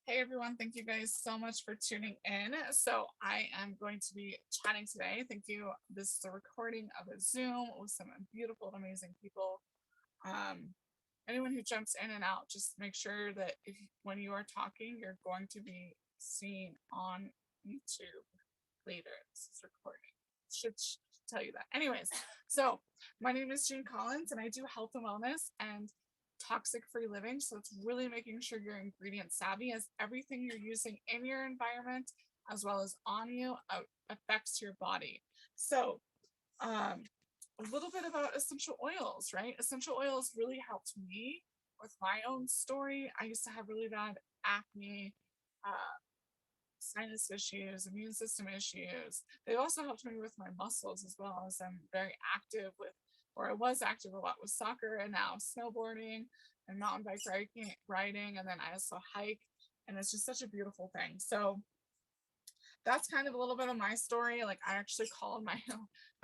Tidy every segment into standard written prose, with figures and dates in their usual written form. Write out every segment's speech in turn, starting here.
Hey everyone, thank you guys so much for tuning in. So I am going to be chatting today. Thank you. This is a recording of a Zoom with some beautiful and amazing people. Um, Anyone who jumps in and out, just make sure that when you are talking, you're going to be seen on YouTube later. This is recording. Should tell you that. Anyways, so my name is Jean Collins, and I do health and wellness and toxic free living. So it's really making sure you're ingredient savvy, as everything you're using in your environment as well as on you affects your body. So um, a little bit about essential oils, right? Essential oils really helped me with my own story. I used to have really bad acne, uh, sinus issues, immune system issues. They also helped me with my muscles, as well as I'm very active with, or I was active a lot with soccer, and now snowboarding and mountain bike riding, and then I also hike, and it's just such a beautiful thing. So that's kind of a little bit of my story. Like, I actually called my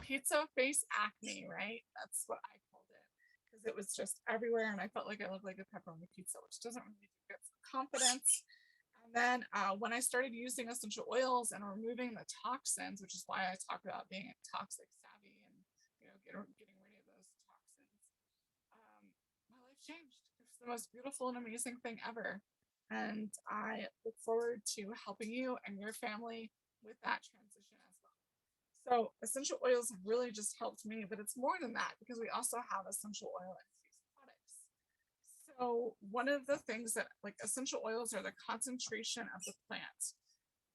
pizza face acne, right? That's what I called it, because it was just everywhere, and I felt like I looked like a pepperoni pizza, which doesn't really do good for confidence. And then when I started using essential oils and removing the toxins, which is why I talk about being toxic savvy and getting rid of those toxins, my life changed. It's the most beautiful and amazing thing ever. And I look forward to helping you and your family with that transition as well. So essential oils have really just helped me, but it's more than that, because we also have essential oil infused products. So one of the things that, like, essential oils are the concentration of the plant,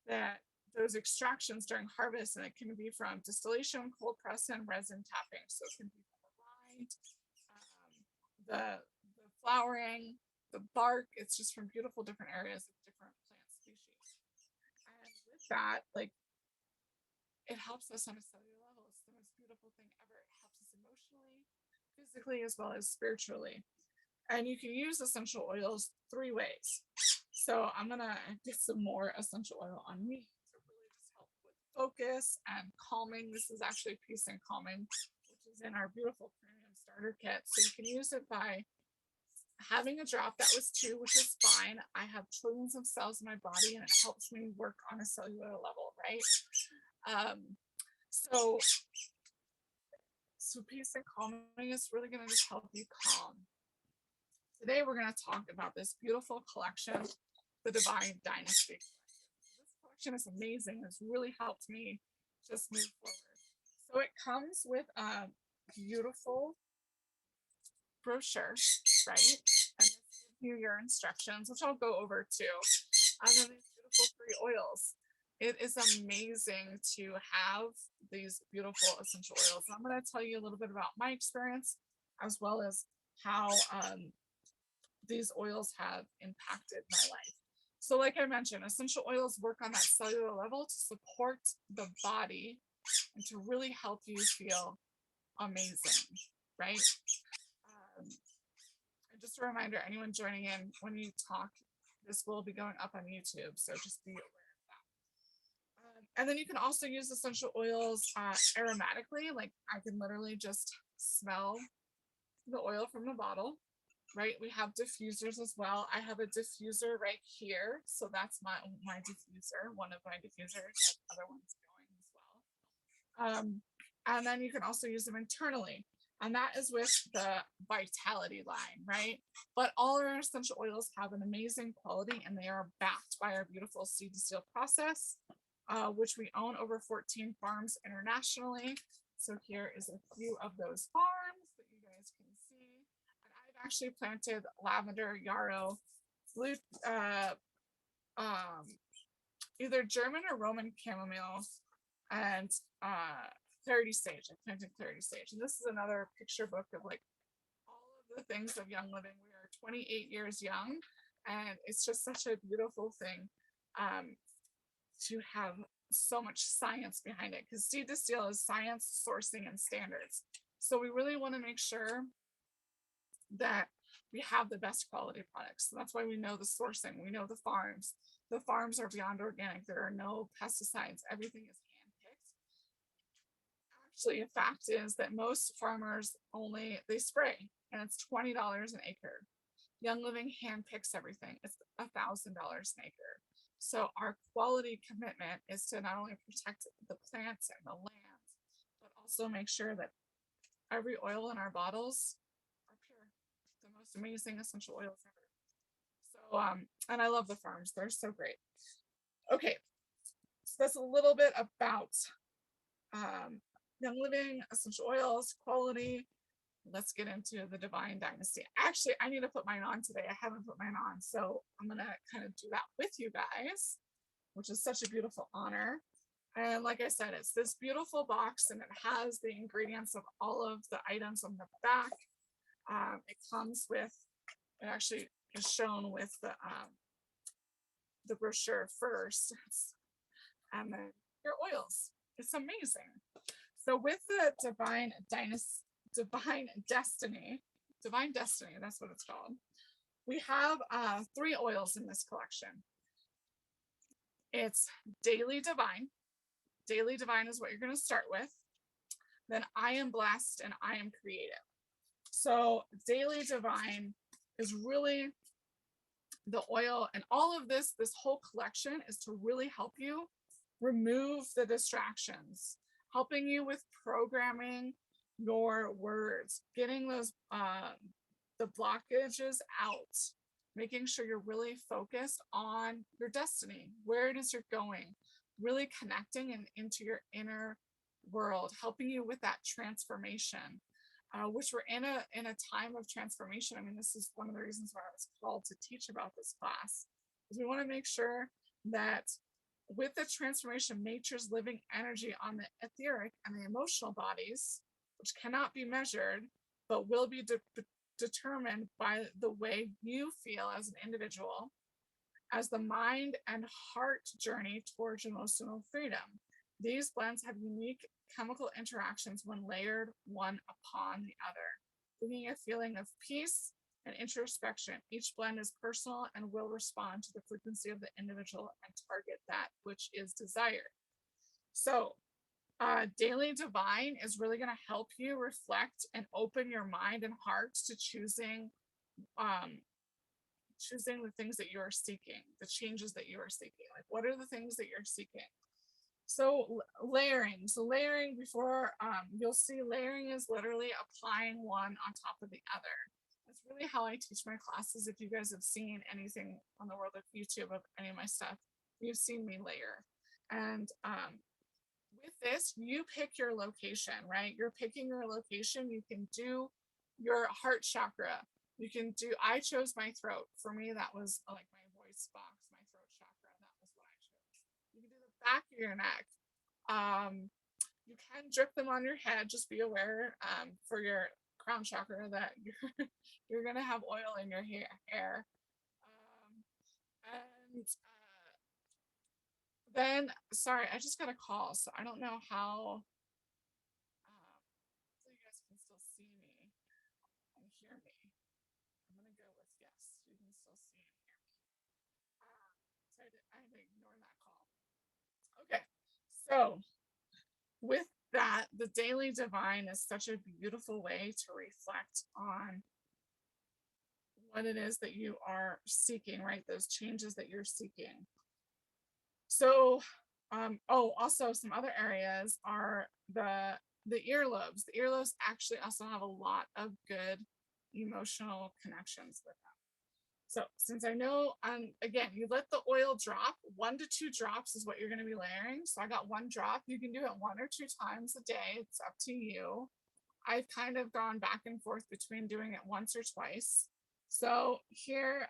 that those extractions during harvest, and it can be from distillation, cold press, and resin tapping. So it can be from the rind, the flowering, the bark. It's just from beautiful different areas of different plant species. And with that, like, it helps us on a cellular level. It's the most beautiful thing ever. It helps us emotionally, physically, as well as spiritually. And you can use essential oils three ways. So I'm gonna get some more essential oil on me to really just help with focus and calming. This is actually peace and calming, which is in our beautiful premium starter kit. So you can use it by having a drop. That was two, which is fine. I have trillions of cells in my body, and it helps me work on a cellular level, right? Um, so so peace and calming is really going to just help you calm. Today we're going to talk about this beautiful collection, the Divine Dynasty. This collection is amazing. It's really helped me just move forward. So it comes with a beautiful brochure, right? And this gives you your instructions, which I'll go over too. And then these beautiful free oils. It is amazing to have these beautiful essential oils. And I'm going to tell you a little bit about my experience, as well as how these oils have impacted my life. So, like I mentioned, essential oils work on that cellular level to support the body and to really help you feel amazing, right? And just a reminder, anyone joining in, when you talk, this will be going up on YouTube, so just be aware of that. And then you can also use essential oils aromatically. Like, I can literally just smell the oil from the bottle, right? We have diffusers as well. I have a diffuser right here. So that's my diffuser, one of my diffusers. Other ones going as well. And then you can also use them internally. And that is with the Vitality line, right? But all our essential oils have an amazing quality, and they are backed by our beautiful seed to seal process, which we own over 14 farms internationally. So here is a few of those farms that you guys can see. And I've actually planted lavender, yarrow, blue, um, either German or Roman chamomile, and 30 sage. I planted 30 sage. And this is another picture book of, like, all of the things of young living. We are 28 years young, and it's just such a beautiful thing to have so much science behind it, because seed to seal is science, sourcing, and standards. So we really want to make sure that we have the best quality products. So that's why we know the sourcing, we know the farms. The farms are beyond organic. There are no pesticides. Everything is handpicked. Actually, a fact is that most farmers they spray, and it's $20 an acre. Young Living handpicks everything. It's $1,000 an acre. So our quality commitment is to not only protect the plants and the land, but also make sure that every oil in our bottles are pure, the most amazing essential oils ever. So, and I love the farms. They're so great. Okay, so that's a little bit about um, Young Living, essential oils, quality. Let's get into the Divine Dynasty. Actually, I need to put mine on today. I haven't put mine on, so I'm gonna kind of do that with you guys, which is such a beautiful honor. And like I said, it's this beautiful box and it has the ingredients of all of the items on the back. It comes with, it actually is shown with the brochure first, and then your oils. It's amazing. So with the Divine Destiny, Divine Destiny, that's what it's called. We have 3 oils in this collection. It's Daily Divine. Daily Divine is what you're going to start with. Then I Am Blessed and I Am Creative. So Daily Divine is really the oil, and all of this whole collection is to really help you remove the distractions, helping you with programming your words, getting those the blockages out, making sure you're really focused on your destiny, where it is you're going, really connecting and into your inner world, helping you with that transformation, which we're in a time of transformation. I mean, this is one of the reasons why I was called to teach about this class, is we want to make sure that with the transformation, nature's living energy on the etheric and the emotional bodies, which cannot be measured, but will be determined by the way you feel as an individual, as the mind and heart journey towards emotional freedom. These blends have unique chemical interactions when layered one upon the other, bringing a feeling of peace and introspection. Each blend is personal and will respond to the frequency of the individual and target that which is desired. So, Daily Divine is really going to help you reflect and open your mind and heart to um, choosing the things that you are seeking, the changes that you are seeking. Like, what are the things that you're seeking? So layering. So layering before, you'll see layering is literally applying one on top of the other. That's really how I teach my classes. If you guys have seen anything on the world of YouTube of any of my stuff, you've seen me layer. And with this, you pick your location, right? You're picking your location. You can do your heart chakra. You can do, I chose my throat. For me, that was like my voice box, my throat chakra. That was what I chose. You can do the back of your neck. You can drip them on your head. Just be aware for your crown chakra that you're gonna have oil in your hair. And then, sorry, I just got a call, so I don't know how. So you guys can still see me and hear me. I'm gonna go with yes. You can still see and hear me. So I had to ignore that call. Okay, so with that, the Daily Divine is such a beautiful way to reflect on what it is that you are seeking, right? Those changes that you're seeking. So, also some other areas are the earlobes. The earlobes actually also have a lot of good emotional connections with them. So since I know, again, you let the oil drop, 1 to 2 drops is what you're going to be layering. So I got 1 drop. You can do it 1 or 2 times a day. It's up to you. I've kind of gone back and forth between doing it once or twice. So here,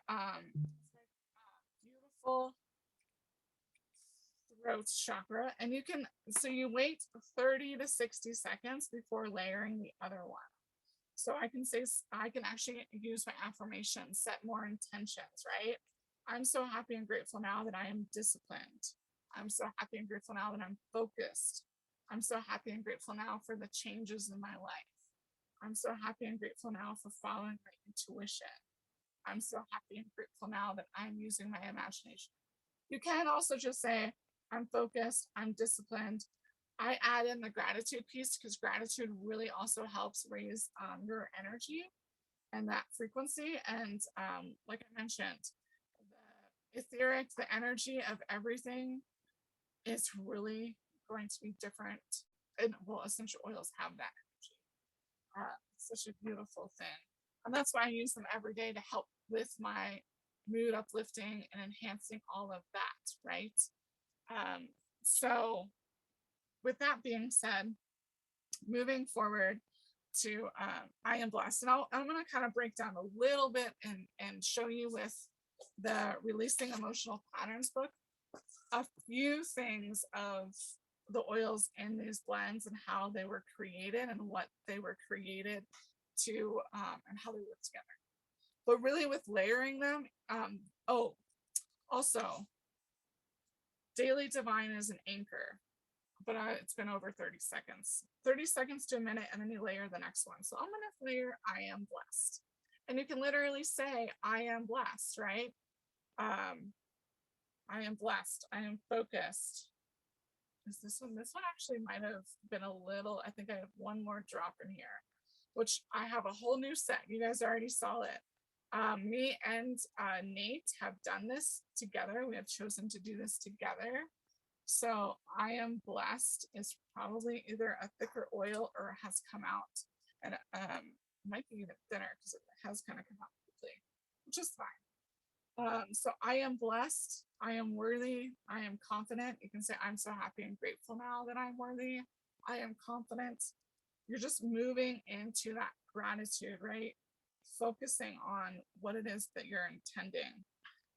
beautiful throat chakra, and you can, so you wait 30 to 60 seconds before layering the other one. So I can say, I can actually use my affirmations, set more intentions, right? I'm so happy and grateful now that I am disciplined. I'm so happy and grateful now that I'm focused. I'm so happy and grateful now for the changes in my life. I'm so happy and grateful now for following my intuition. I'm so happy and grateful now that I'm using my imagination. You can also just say, I'm focused, I'm disciplined. I add in the gratitude piece because gratitude really also helps raise your energy. and that frequency. And like I mentioned, the etheric, the energy of everything is really going to be different. And well, essential oils have that energy. It's such a beautiful thing. And that's why I use them every day to help with my mood uplifting and enhancing all of that, right? Um, so, with that being said, moving forward to I Am Blessed. And I'm going to kind of break down a little bit and show you with the Releasing Emotional Patterns book a few things of the oils in these blends and how they were created and what they were created to and how they work together. But really with layering them, oh, also, Daily Divine is an anchor, but it's been over 30 seconds. 30 seconds to a minute, and then you layer the next one. So I'm going to layer I Am Blessed. And you can literally say, I am blessed, right? I am blessed. I am focused. Is this one? This one actually might have been a little, I think I have one more drop in here, which I have a whole new set. You guys already saw it. Me and Nate have done this together. We have chosen to do this together. So I Am Blessed is probably either a thicker oil or has come out, and might be even thinner because it has kind of come out quickly, which is fine. So I am blessed. I am worthy. I am confident. You can say, I'm so happy and grateful now that I'm worthy. I am confident. You're just moving into that gratitude, right? Focusing on what it is that you're intending.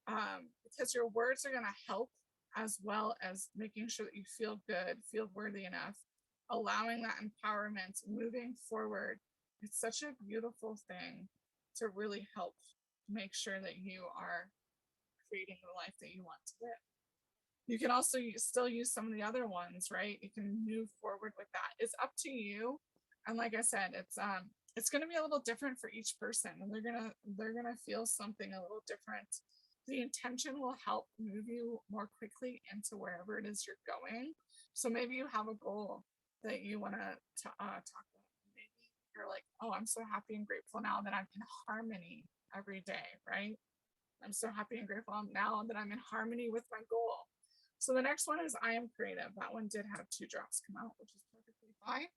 Because your words are going to help as well as making sure that you feel good, feel worthy enough, allowing that empowerment, moving forward. It's such a beautiful thing to really help make sure that you are creating the life that you want to live. You can also still use some of the other ones, right? You can move forward with that. It's up to you. And like I said, it's going to be a little different for each person, and they're gonna feel something a little different. The intention will help move you more quickly into wherever it is you're going. So maybe you have a goal that you want to talk about. Maybe you're like, oh, I'm so happy and grateful now that I'm in harmony every day, right? I'm so happy and grateful now that I'm in harmony with my goal. So the next one is I Am Creative. That one did have 2 drops come out, which is perfectly fine.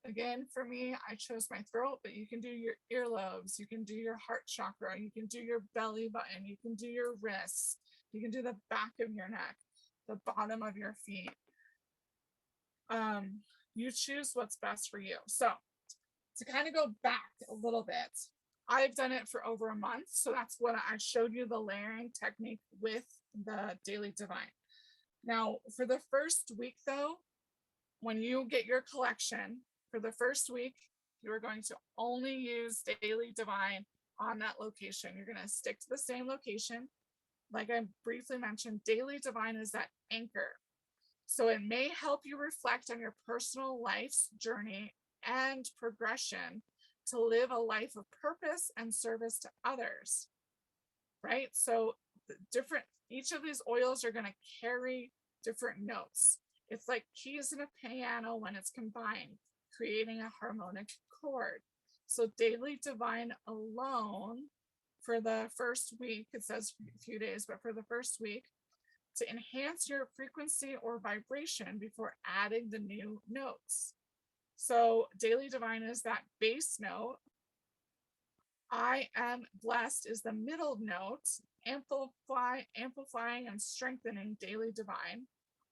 Again, for me, I chose my throat, but you can do your earlobes, you can do your heart chakra, you can do your belly button, you can do your wrists, you can do the back of your neck, the bottom of your feet. You choose what's best for you. So to kind of go back a little bit, I've done it for over a month. So that's what I showed you, the layering technique with the Daily Divine. Now, for the first week though, when you get your collection, for the first week, you are going to only use Daily Divine on that location. You're going to stick to the same location. Like I briefly mentioned, Daily Divine is that anchor. So it may help you reflect on your personal life's journey and progression to live a life of purpose and service to others, right? So each of these oils are going to carry different notes. It's like keys in a piano when it's combined, creating a harmonic chord. So Daily Divine alone for the first week, it says a few days, but for the first week, to enhance your frequency or vibration before adding the new notes. So Daily Divine is that bass note. I Am Blessed is the middle note, amplifying and strengthening Daily Divine.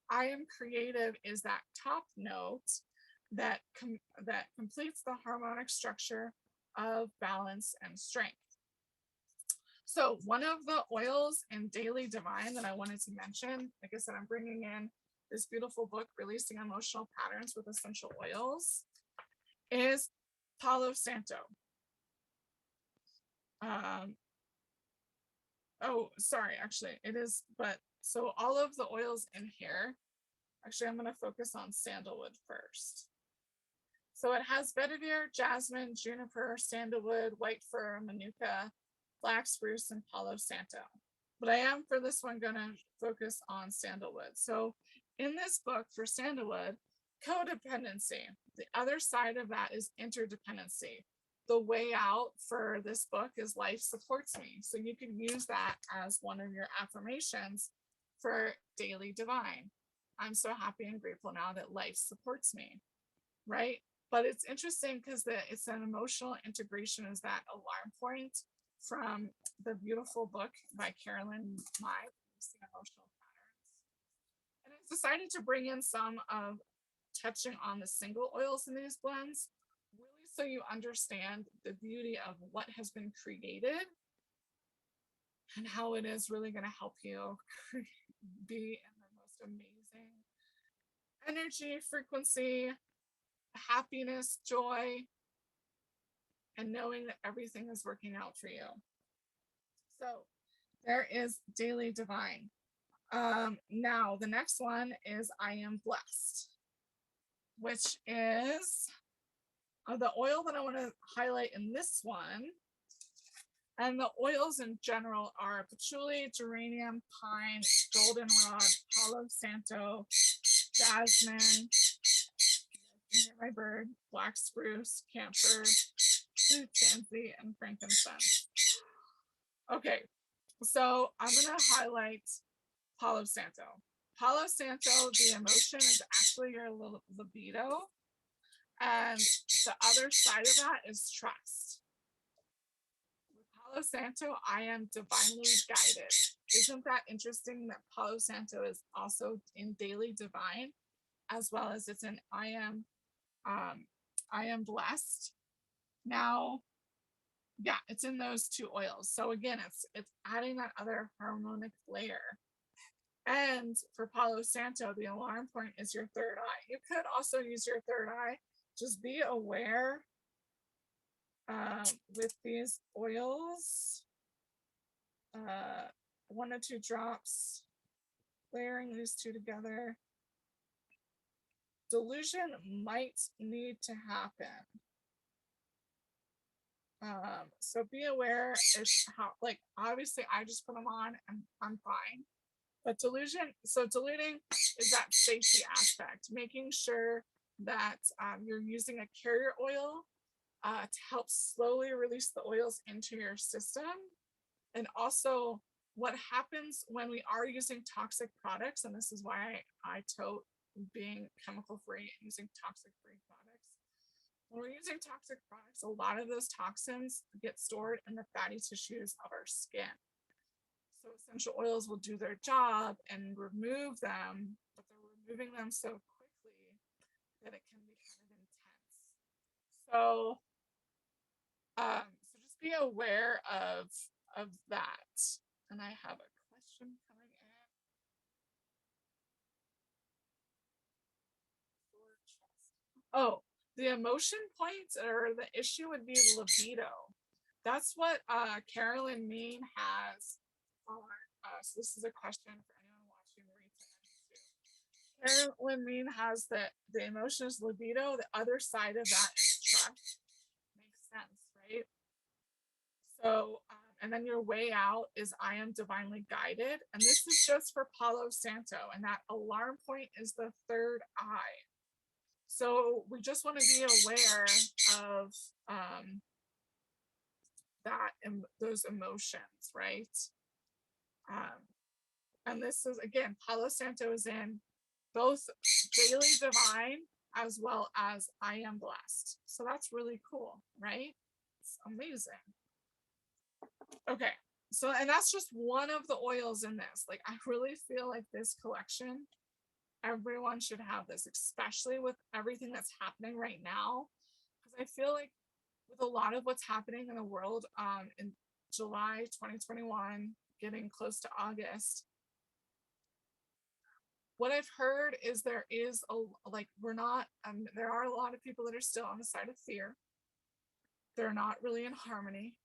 I Am Creative is that top note that completes the harmonic structure of balance and strength. So one of the oils in Daily Divine that I wanted to mention, like I said, I'm bringing in this beautiful book, Releasing Emotional Patterns with Essential Oils, is Palo Santo. Oh, sorry, actually it is, but so all of the oils in here, actually I'm going to focus on sandalwood first. So it has vetiver, jasmine, juniper, sandalwood, white fir, manuka, black spruce, and Palo Santo. But I am for this one going to focus on sandalwood. So in this book for sandalwood, codependency. The other side of that is interdependency. the way out for this book is life supports me. So you can use that as one of your affirmations for daily divine. I'm so happy and grateful now that life supports me, right? But it's interesting because it's an emotional integration is that alarm point from the beautiful book by Carolyn Mai, Emotional Patterns. And it's decided to bring in some of touching on the single oils in these blends, really so you understand the beauty of what has been created and how it is really going to help you be in the most amazing energy, frequency, happiness, joy, and knowing that everything is working out for you. So there is daily divine. Now the next one is I am blessed, which is the oil that I want to highlight in this one. And the oils in general are patchouli, geranium, pine, goldenrod, palo santo, jasmine, my bird, black spruce, camphor, blue tansy, and frankincense. Okay, so I'm going to highlight Palo Santo. Palo Santo, the emotion is actually your libido. And the other side of that is trust. With Palo Santo, I am divinely guided. Isn't that interesting that Palo Santo is also in daily divine, as well as it's in I am blessed. Now, yeah, it's in those two oils. So again, it's adding that other harmonic layer. And for Palo Santo, the alarm point is your third eye. You could also use your third eye. Just be aware with these oils, 1 or 2 drops, layering these two together. Delusion might need to happen. So be aware it's how, like, obviously I just put them on and I'm fine. But diluting is that safety aspect, making sure that you're using a carrier oil to help slowly release the oils into your system. And also what happens when we are using toxic products, and this is why I tote being chemical free and using toxic free products. When we're using toxic products, a lot of those toxins get stored in the fatty tissues of our skin. So essential oils will do their job and remove them, but they're removing them so quickly that it can be kind of intense. So, so just be aware of that. And I have a question coming in. Oh, the emotion points or the issue would be libido. That's what Carolyn Mean has on. So this is a question for anyone watching the replay. Carolyn Mean has the emotion is libido. The other side of that is trust. Makes sense, right? So, and then your way out is I am divinely guided. And this is just for Palo Santo. And that alarm point is the third eye. So we just want to be aware of that and those emotions, right? And this is, again, Palo Santo is in both daily divine as well as I am blessed. So that's really cool, right? It's amazing. Okay. So, and that's just one of the oils in this. Like, I really feel like this collection, everyone should have this, especially with everything that's happening right now. Because I feel like with a lot of what's happening in the world in July 2021, getting close to August, what I've heard is there is there are a lot of people that are still on the side of fear. They're not really in harmony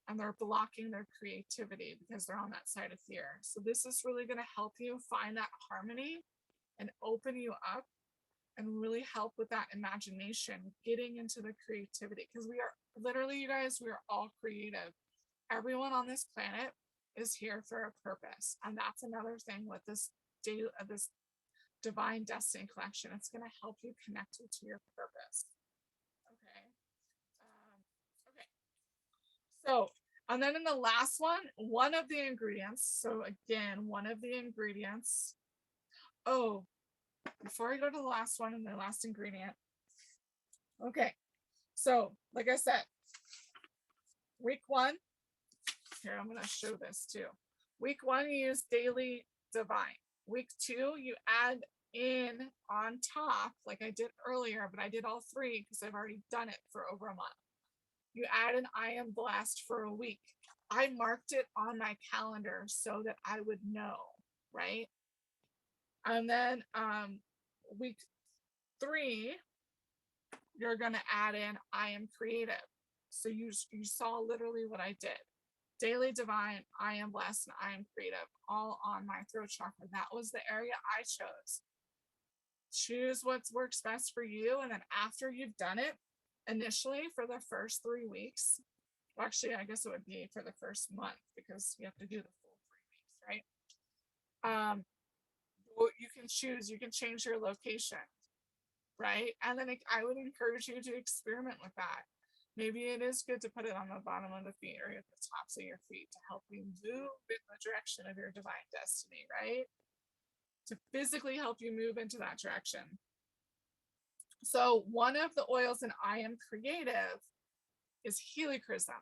and they're blocking their creativity because they're on that side of fear. So this is really going to help you find that harmony and open you up and really help with that imagination, getting into the creativity. Because we are literally, you guys, we are all creative. Everyone on this planet is here for a purpose. And that's another thing with this divine destiny collection. It's going to help you connect to your purpose. Okay. So, and then in the last one of the ingredients. So again, one of the ingredients. Oh, before I go to the last one and the last ingredient. Okay. So, like I said, week one, here, I'm going to show this too. Week one, you use Daily Divine. Week two, you add in on top, like I did earlier, but I did all three because I've already done it for over a month. You add an I am blessed for a week. I marked it on my calendar so that I would know, right? And then week three, you're going to add in I am creative. So you saw literally what I did. Daily Divine, I am blessed, and I am creative, all on my throat chakra. That was the area I chose. Choose what works best for you. And then after you've done it, initially for the first 3 weeks, well, actually, I guess it would be for the first month because you have to do the full 3 weeks, right? You can choose, you can change your location, right? And then I would encourage you to experiment with that. Maybe it is good to put it on the bottom of the feet or at the tops of your feet to help you move in the direction of your divine destiny, right? To physically help you move into that direction. So one of the oils in I Am Creative is helichrysum.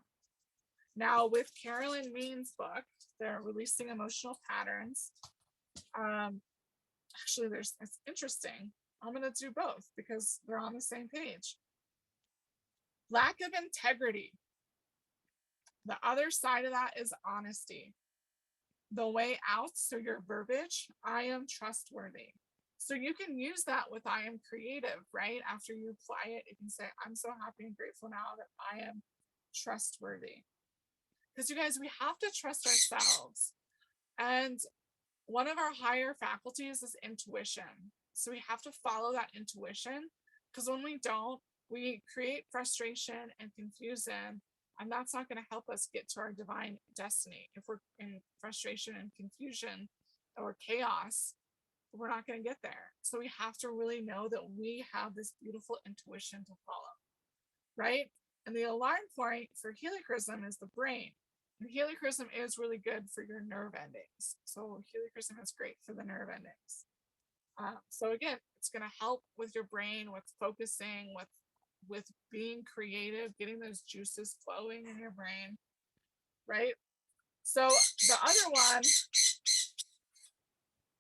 Now with Carolyn Means' book, they're releasing emotional patterns. Actually, it's interesting. I'm going to do both because they're on the same page. Lack of integrity. The other side of that is honesty. The way out, so your verbiage, I am trustworthy. So you can use that with I am creative, right? After you apply it, you can say, I'm so happy and grateful now that I am trustworthy. Because you guys, we have to trust ourselves. And one of our higher faculties is intuition. So we have to follow that intuition because when we don't, we create frustration and confusion, and that's not going to help us get to our divine destiny. If we're in frustration and confusion or chaos, we're not going to get there. So we have to really know that we have this beautiful intuition to follow, right? And the alarm point for helichrysum is the brain. And helichrysum is really good for your nerve endings. So helichrysum is great for the nerve endings. So again, it's going to help with your brain, with focusing, with being creative, getting those juices flowing in your brain, right? So the other one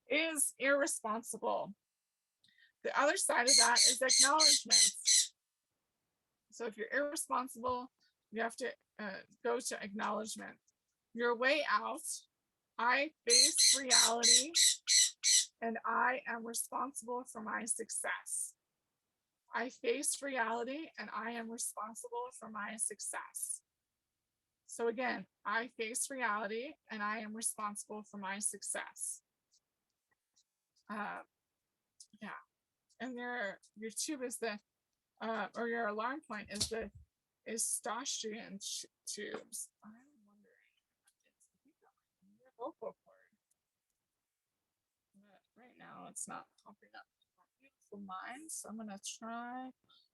is irresponsible. The other side of that is acknowledgement. So if you're irresponsible, you have to go to acknowledgement. Your way out, I face reality and I am responsible for my success. I face reality and I am responsible for my success. So again, I face reality and I am responsible for my success. Yeah. And your tube is the, or your alarm point is the Eustachian tubes. I'm wondering if it's your vocal cord. But right now it's not popping up for mine. So I'm gonna try.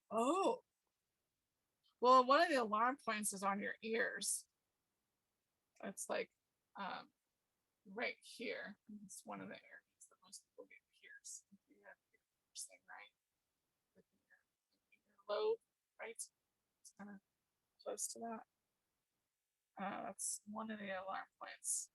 Oh, well, one of the alarm points is on your ears. It's like right here. It's one of the areas that most people get pierced. If you have your piercing, right? With your lobe, right? It's kind of close to that. That's one of the alarm points.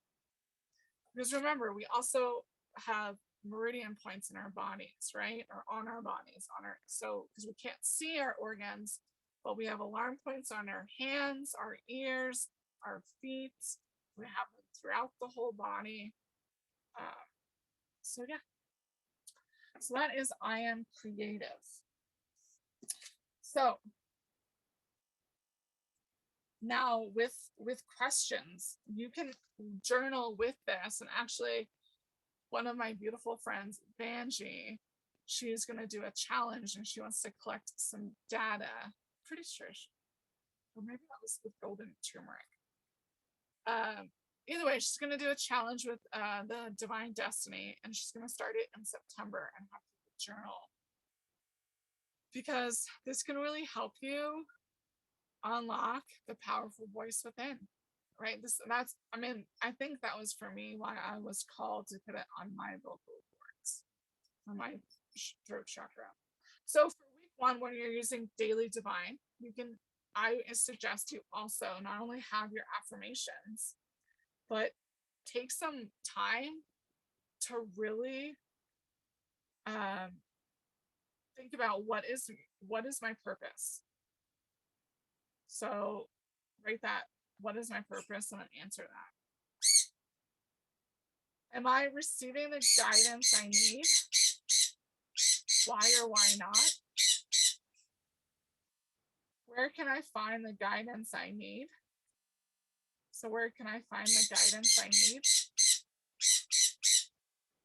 Because remember, we also have meridian points in our bodies, right? Or on our bodies, so because we can't see our organs, but we have alarm points on our hands, our ears, our feet. We have them throughout the whole body. So yeah. So that is I am creative. So now with questions, you can journal with this. And actually, one of my beautiful friends, Banji, she's going to do a challenge and she wants to collect some data. Pretty sure, or maybe that was with golden turmeric. Either way, she's going to do a challenge with the divine destiny, and she's going to start it in September and have a journal, because this can really help you unlock the powerful voice within, right? I think that was for me why I was called to put it on my vocal cords for my throat chakra. So for week one, when you're using Daily Divine, I suggest you also not only have your affirmations, but take some time to really um, think about what is my purpose. So write that, what is my purpose, and then answer that. Am I receiving the guidance I need? Why or why not? Where can I find the guidance I need? So where can I find the guidance I need?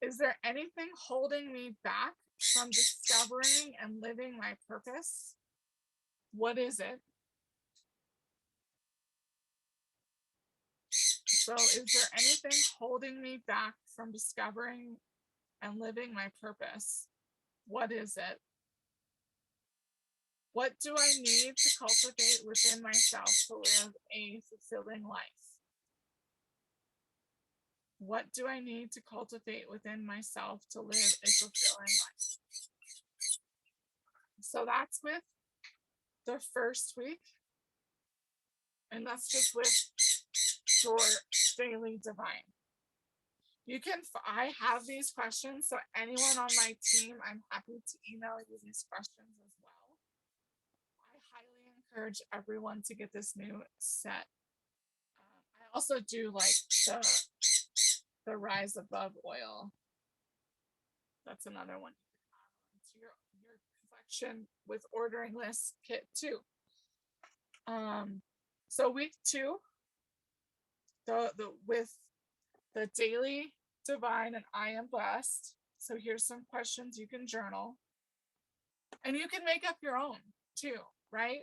Is there anything holding me back from discovering and living my purpose? What is it? So is there anything holding me back from discovering and living my purpose? What is it? What do I need to cultivate within myself to live a fulfilling life? What do I need to cultivate within myself to live a fulfilling life? So that's with the first week, and that's just with your Daily Divine. I have these questions, so anyone on my team, I'm happy to email you these questions as well. I highly encourage everyone to get this new set. I also do like the Rise Above oil. That's another one you can add to your collection with ordering list kit too. So week 2, the with the Daily Divine and I Am Blessed. So here's some questions you can journal, and you can make up your own too, right?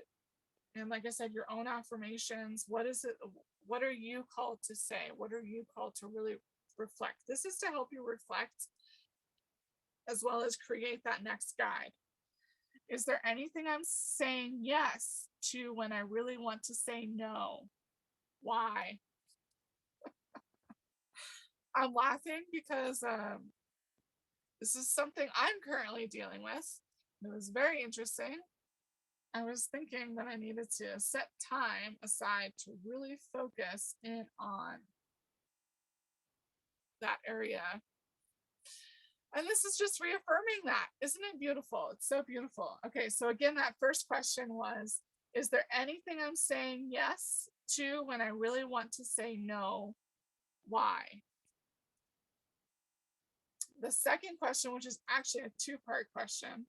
And like I said, your own affirmations. What is it? What are you called to say? What are you called to really reflect? This is to help you reflect as well as create that next guide. Is there anything I'm saying yes to when I really want to say no? Why? I'm laughing because this is something I'm currently dealing with. It was very interesting. I was thinking that I needed to set time aside to really focus in on that area. And this is just reaffirming that. Isn't it beautiful? It's so beautiful. Okay, so again, that first question was, is there anything I'm saying yes to when I really want to say no? Why? The second question, which is actually a 2-part question,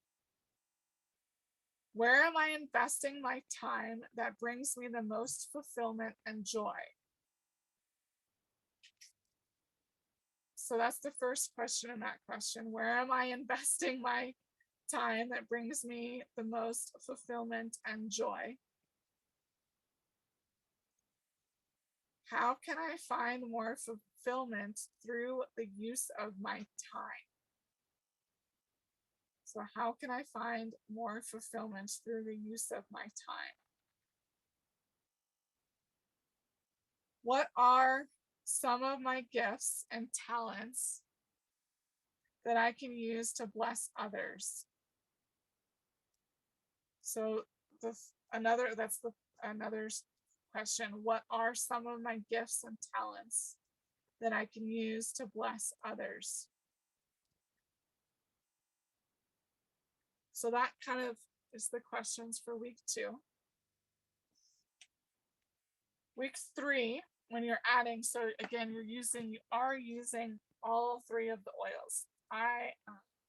where am I investing my time that brings me the most fulfillment and joy? So that's the first question in that question. Where am I investing my time that brings me the most fulfillment and joy? How can I find more fulfillment through the use of my time? So how can I find more fulfillment through the use of my time? What are some of my gifts and talents that I can use to bless others? So another question. What are some of my gifts and talents that I can use to bless others? So that kind of is the questions for week 2. Week 3, when you're adding, so again, you are using all 3 of the oils.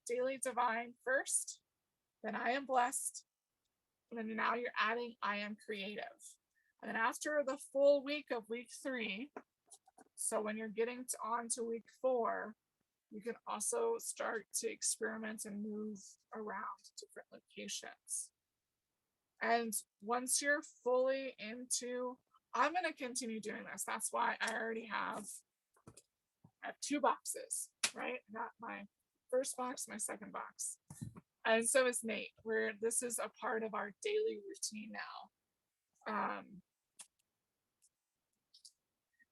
Daily Divine first, then I Am Blessed, and then now you're adding I Am Creative. And then after the full week of week 3, so when you're getting on to week 4, you can also start to experiment and move around different locations. And once you're fully into, I'm going to continue doing this. That's why I have 2 boxes, right? Not my first box, my second box. And so is Nate, where this is a part of our daily routine now. Um,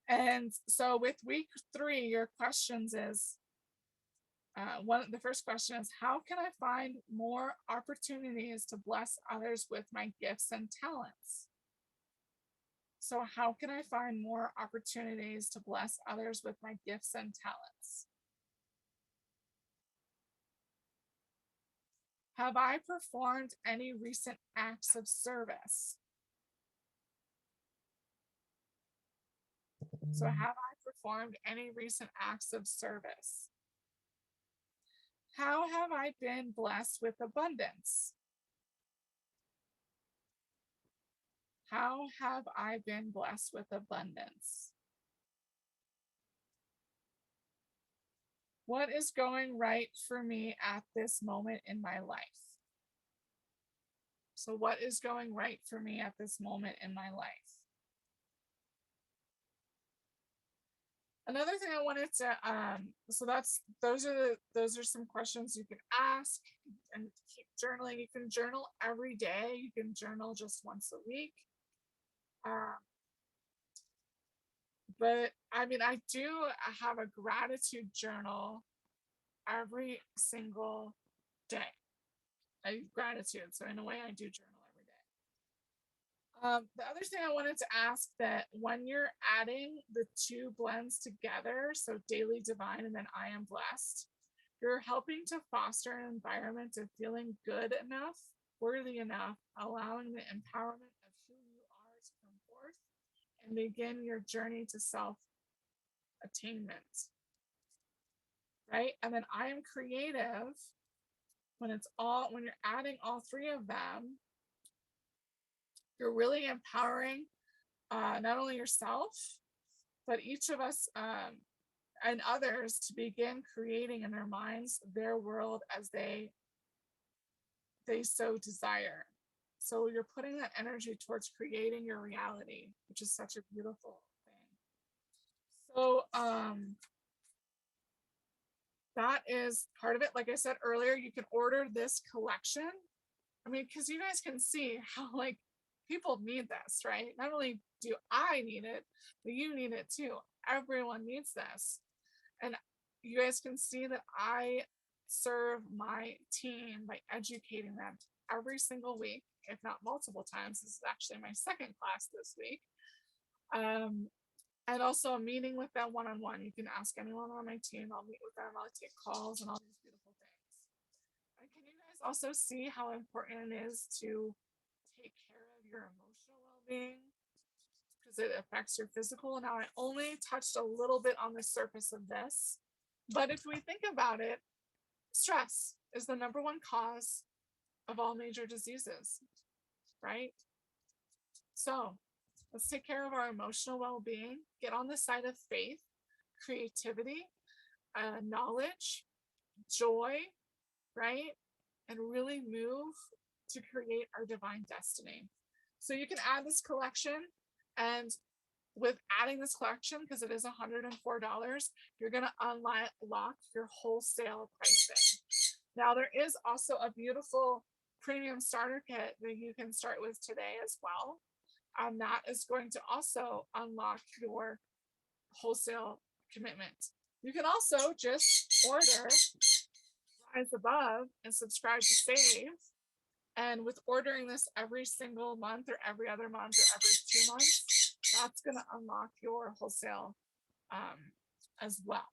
and so with week 3, your questions is the first question is, how can I find more opportunities to bless others with my gifts and talents? So, how can I find more opportunities to bless others with my gifts and talents? Have I performed any recent acts of service? So, have I performed any recent acts of service? How have I been blessed with abundance? How have I been blessed with abundance? What is going right for me at this moment in my life? So, what is going right for me at this moment in my life? Another thing I wanted to so those are some questions you can ask and keep journaling. You can journal every day. You can journal just once a week. Um, but I mean, I do have a gratitude journal every single day. I gratitude. So in a way, I do journal every day. The other thing I wanted to ask, that when you're adding the two blends together, so daily divine and then I am blessed, you're helping to foster an environment of feeling good enough, worthy enough, allowing the empowerment of who you are to come forth and begin your journey to self attainment, right? And then I am creative, when you're adding all three of them, you're really empowering not only yourself, but each of us and others to begin creating in their minds their world as they so desire. So you're putting that energy towards creating your reality, which is such a beautiful thing. So that is part of it. Like I said earlier, you can order this collection. I mean, because you guys can see how like people need this, right? Not only do I need it, but you need it too. Everyone needs this. And you guys can see that I serve my team by educating them every single week, if not multiple times. This is actually my second class this week. Um, and also a meeting with them one on one. You can ask anyone on my team. I'll meet with them. I'll take calls and all these beautiful things. And can you guys also see how important it is to take care of your emotional well being? Because it affects your physical. Now, I only touched a little bit on the surface of this, but if we think about it, stress is the number one cause of all major diseases, right? So let's take care of our emotional well being, get on the side of faith, creativity, knowledge, joy, right? And really move to create our divine destiny. So you can add this collection, and with adding this collection, because it is $104, you're going to unlock your wholesale pricing. Now, there is also a beautiful premium starter kit that you can start with today as well. And that is going to also unlock your wholesale commitment. You can also just order Rise Above and subscribe to Save. And with ordering this every single month or every other month or every 2 months, that's going to unlock your wholesale as well.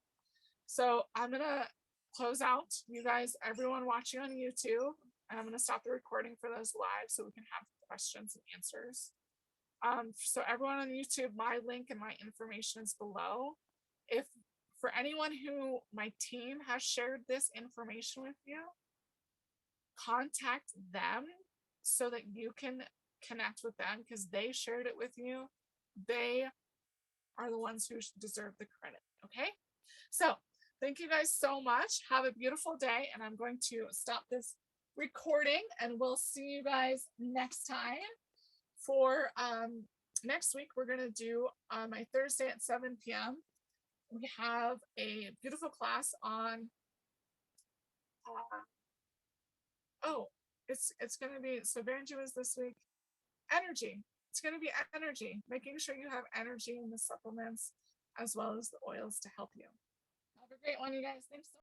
So I'm going to close out, you guys, everyone watching on YouTube, and I'm going to stop the recording for those live so we can have questions and answers. So everyone on YouTube, my link and my information is below. If for anyone who my team has shared this information with you, contact them so that you can connect with them because they shared it with you. They are the ones who deserve the credit. Okay. So thank you guys so much. Have a beautiful day. And I'm going to stop this recording and we'll see you guys next time. For next week, we're going to do my Thursday at 7 p.m. We have a beautiful class on oh, it's going to be, so Vanji was this week, energy. It's it's going to be energy, making sure you have energy in the supplements as well as the oils to help you. Have a great one, you guys. Thanks so